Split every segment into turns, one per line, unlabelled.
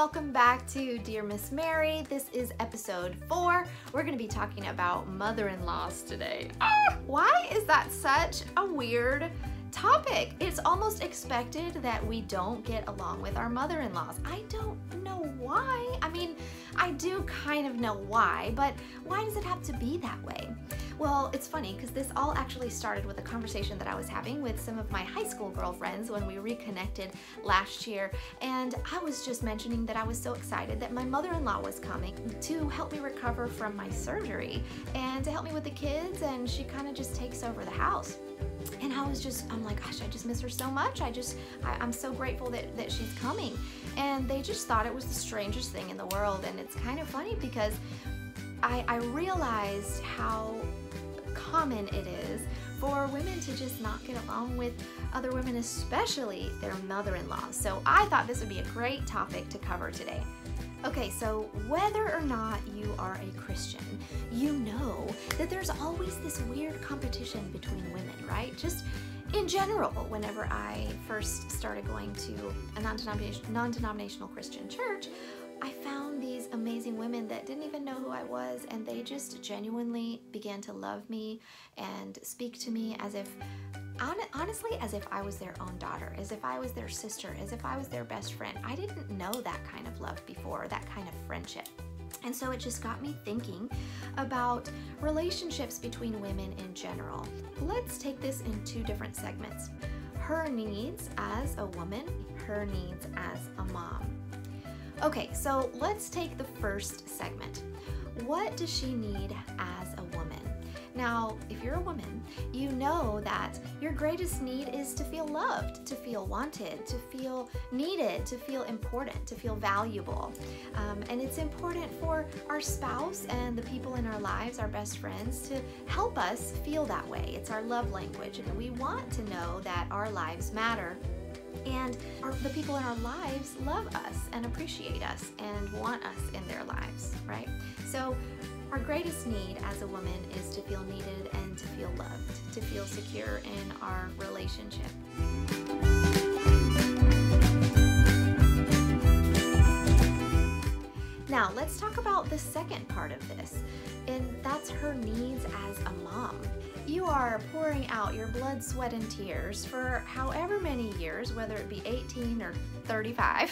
welcome back to Dear Miss Mary. This is episode 4. We're going to be talking about mother-in-laws today. Why is that such a weird topic? It's almost expected that we don't get along with our mother-in-laws. I don't know why. I mean, I do kind of know why, but why does it have to be that way? Well, it's funny because this all actually started with a conversation that I was having with some of my high school girlfriends when we reconnected last year, and I was just mentioning that I was so excited that my mother-in-law was coming to help me recover from my surgery and to help me with the kids, and she kind of just takes over the house. And I'm like, gosh, I just miss her so much. I'm so grateful that she's coming. And they just thought it was the strangest thing in the world, and it's kind of funny because I realized how common it is for women to just not get along with other women, especially their mother-in-laws. So I thought this would be a great topic to cover today. Okay, so whether or not you are a Christian, you know that there's always this weird competition between women, right? Just in general, whenever I first started going to a non-denominational Christian church, I found these amazing women that didn't even know who I was, and they just genuinely began to love me and speak to me as if, honestly, as if I was their own daughter, as if I was their sister, as if I was their best friend. I didn't know that kind of love before, that kind of friendship. And so it just got me thinking about relationships between women in general. Let's take this in 2 different segments. Her needs as a woman, her needs as a mom. Okay, so let's take the first segment. What does she need as a woman? Now, if you're a woman, you know that your greatest need is to feel loved, to feel wanted, to feel needed, to feel important, to feel valuable. And it's important for our spouse and the people in our lives, our best friends, to help us feel that way. It's our love language, and we want to know that our lives matter. And the people in our lives love us and appreciate us and want us in their lives, right? So our greatest need as a woman is to feel needed and to feel loved, to feel secure in our relationship. Now, let's talk about the second part of this, and that's her needs as a mom. You are pouring out your blood, sweat, and tears for however many years, whether it be 18 or 35,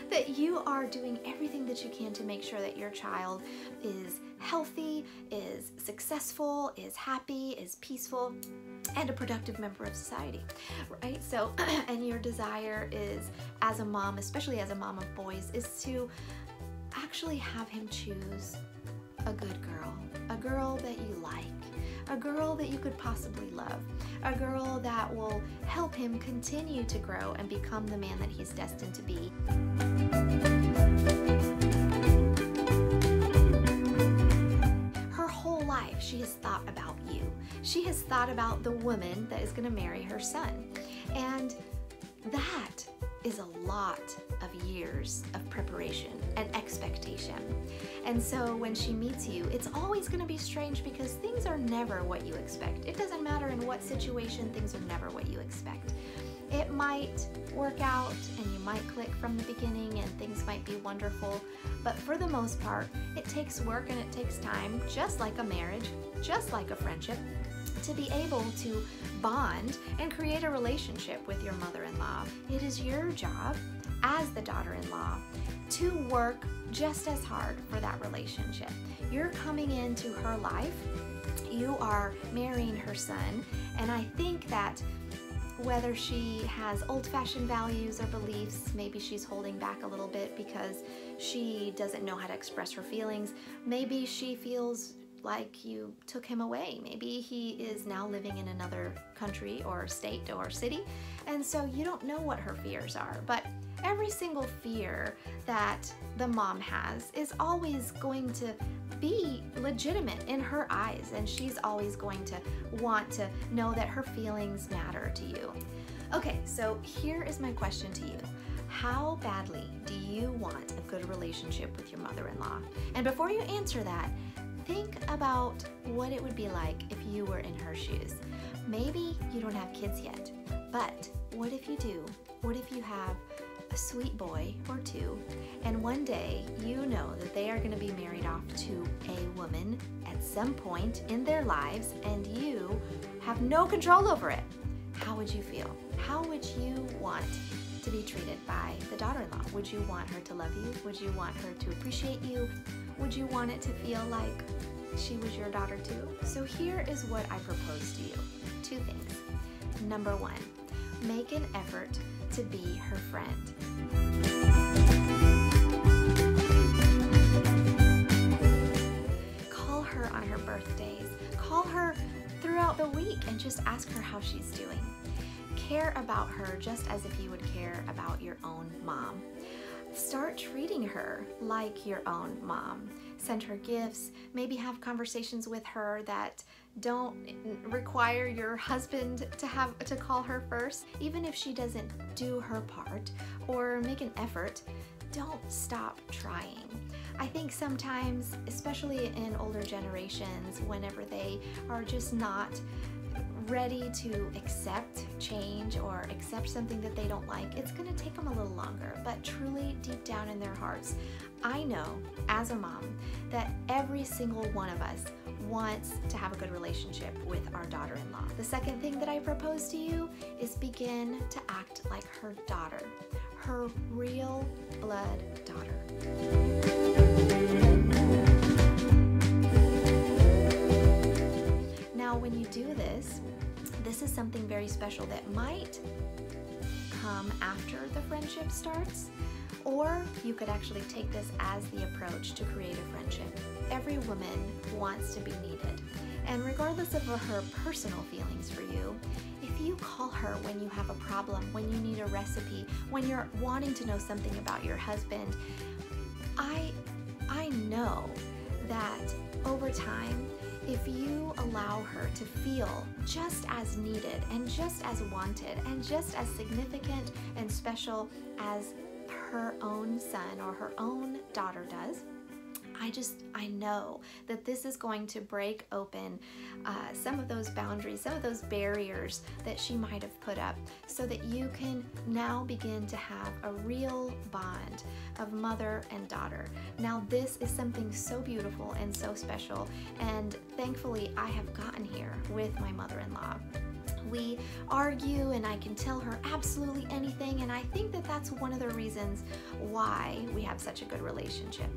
that you are doing everything that you can to make sure that your child is healthy, is successful, is happy, is peaceful, and a productive member of society, right? So, and your desire is, as a mom, especially as a mom of boys, is to actually have him choose a good girl, a girl that you like, a girl that you could possibly love, a girl that will help him continue to grow and become the man that he's destined to be. Her whole life, she has thought about you. She has thought about the woman that is going to marry her son. And that is a lot of years of preparation and expectation. And so when she meets you, it's always going to be strange because things are never what you expect. It doesn't matter in what situation, things are never what you expect. It might work out and you might click from the beginning and things might be wonderful, but for the most part, it takes work and it takes time, just like a marriage, just like a friendship, to be able to bond and create a relationship with your mother-in-law. It is your job as the daughter-in-law to work just as hard for that relationship. You're coming into her life, you are marrying her son, and I think that whether she has old-fashioned values or beliefs, maybe she's holding back a little bit because she doesn't know how to express her feelings, maybe she feels like you took him away. Maybe he is now living in another country or state or city, and so you don't know what her fears are. But every single fear that the mom has is always going to be legitimate in her eyes, and she's always going to want to know that her feelings matter to you. Okay, so here is my question to you. How badly do you want a good relationship with your mother-in-law? And before you answer that, think about what it would be like if you were in her shoes. Maybe you don't have kids yet, but what if you do? What if you have a sweet boy or two, and one day you know that they are going to be married off to a woman at some point in their lives, and you have no control over it. How would you feel? How would you want to be treated by the daughter-in-law? Would you want her to love you? Would you want her to appreciate you? Would you want it to feel like she was your daughter too? So here is what I propose to you. 2 things. Number 1, make an effort to be her friend. Call her on her birthdays. Call her throughout the week and just ask her how she's doing. Care about her just as if you would care about your own mom. Start treating her like your own mom. Send her gifts, maybe have conversations with her that don't require your husband to call her first. Even if she doesn't do her part or make an effort, don't stop trying. I think sometimes, especially in older generations, whenever they are just not ready to accept change or accept something that they don't like, it's going to take them a little longer. But truly, deep down in their hearts, I know as a mom that every single one of us wants to have a good relationship with our daughter-in-law. The second thing that I propose to you is begin to act like her daughter, her real blood daughter. Now, when you do this, this is something very special that might come after the friendship starts, or you could actually take this as the approach to create a friendship. Every woman wants to be needed, and regardless of her personal feelings for you, if you call her when you have a problem, when you need a recipe, when you're wanting to know something about your husband, I know that over time, if you allow her to feel just as needed and just as wanted and just as significant and special as her own son or her own daughter does, I know that this is going to break open some of those boundaries, some of those barriers that she might have put up, so that you can now begin to have a real bond of mother and daughter. Now, this is something so beautiful and so special, and thankfully I have gotten here with my mother-in-law. We argue and I can tell her absolutely anything, and I think that that's one of the reasons why we have such a good relationship.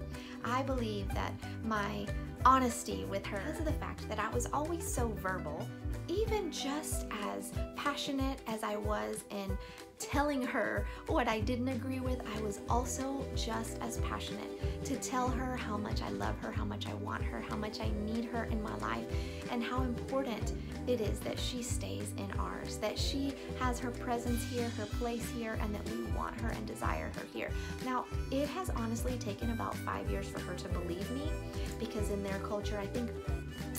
I believe that my honesty with her, because of the fact that I was always so verbal, even just as passionate as I was in telling her what I didn't agree with, I was also just as passionate to tell her how much I love her, how much I want her, how much I need her in my life, and how important it is that she stays in ours, that she has her presence here, her place here, and that we want her and desire her here. Now, it has honestly taken about 5 years for her to believe me, because in their culture, I think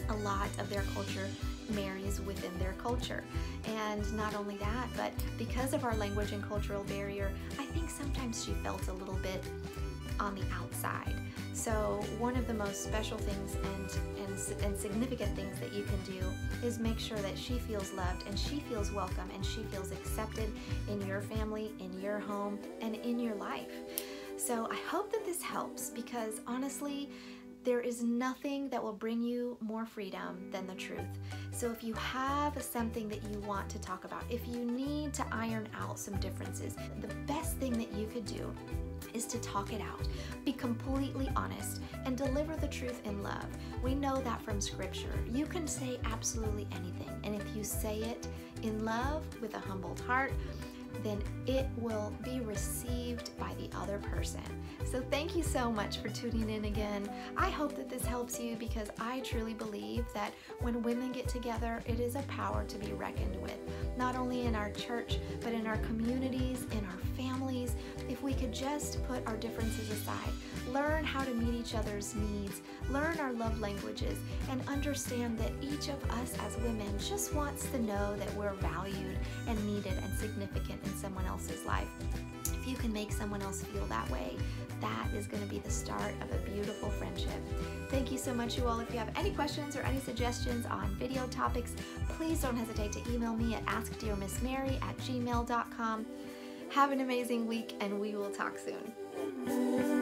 a lot of their culture marries within their culture. And not only that, but because of our language and cultural barrier, I think sometimes she felt a little bit on the outside. So one of the most special things and significant things that you can do is make sure that she feels loved and she feels welcome and she feels accepted in your family, in your home, and in your life. So I hope that this helps, because honestly, there is nothing that will bring you more freedom than the truth. So if you have something that you want to talk about, if you need to iron out some differences, the best thing that you could do is to talk it out. Be completely honest and deliver the truth in love. We know that from scripture. You can say absolutely anything, and if you say it in love with a humbled heart, then it will be received by the other person. So thank you so much for tuning in again. I hope that this helps you, because I truly believe that when women get together, it is a power to be reckoned with, not only in our church, but in our communities, in our families. If we could just put our differences aside, learn how to meet each other's needs, learn our love languages, and understand that each of us as women just wants to know that we're valued and needed and significant in someone else's life. If you can make someone else feel that way, that is going to be the start of a beautiful friendship. Thank you so much, you all. If you have any questions or any suggestions on video topics, please don't hesitate to email me at askdearmissmary@gmail.com. Have an amazing week, and we will talk soon.